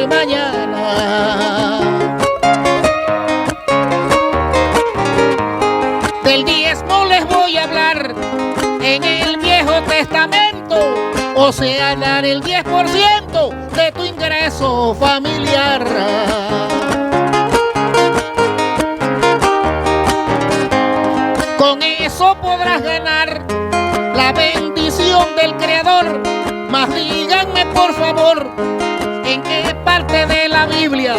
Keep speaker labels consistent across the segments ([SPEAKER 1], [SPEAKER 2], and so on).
[SPEAKER 1] de mañana. Del diezmo les voy a hablar en el Viejo Testamento, o sea, dar el 10% de tu ingreso familiar. Con eso podrás ganar la bendición del Creador. Mas díganme por favor, ¿en qué parte de la Biblia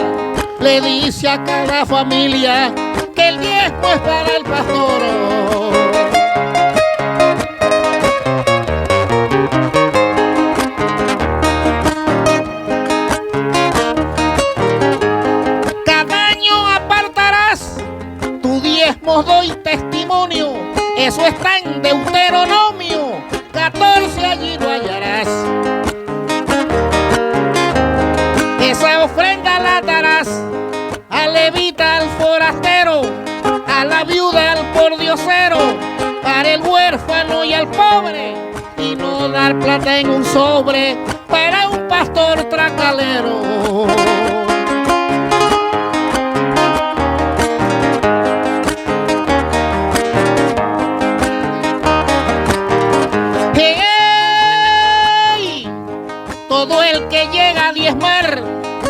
[SPEAKER 1] le dice a cada familia que el diezmo es para el pastor? Cada año apartarás tu diezmo, doy testimonio. Eso está en Deuteronomio 14, allí lo hallarás. Esa ofrenda la darás al levita, al forastero, a la viuda, al pordiosero, para el huérfano y al pobre, y no dar plata en un sobre para un pastor tracalero. Todo el que llega a diezmar,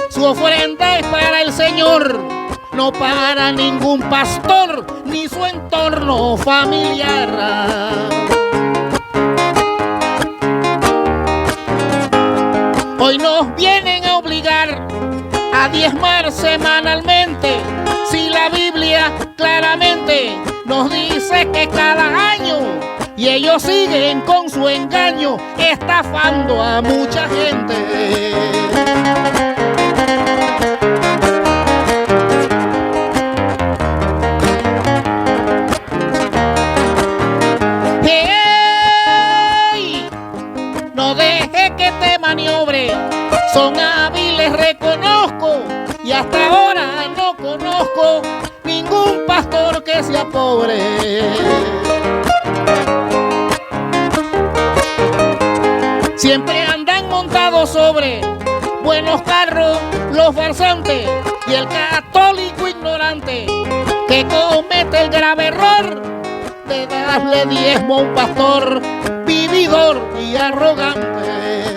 [SPEAKER 1] su ofrenda es para el Señor, no para ningún pastor ni su entorno familiar. Hoy nos vienen a obligar a diezmar semanalmente, si la Biblia claramente nos dice que cada año, y ellos siguen con su engaño, estafando a mucha gente. ¡Hey! No deje que te maniobre, son hábiles, reconozco, y hasta ahora no conozco ningún pastor que sea pobre. Siempre andan montados sobre buenos carros los farsantes, y el católico ignorante que comete el grave error de darle diezmo a un pastor vividor y arrogante.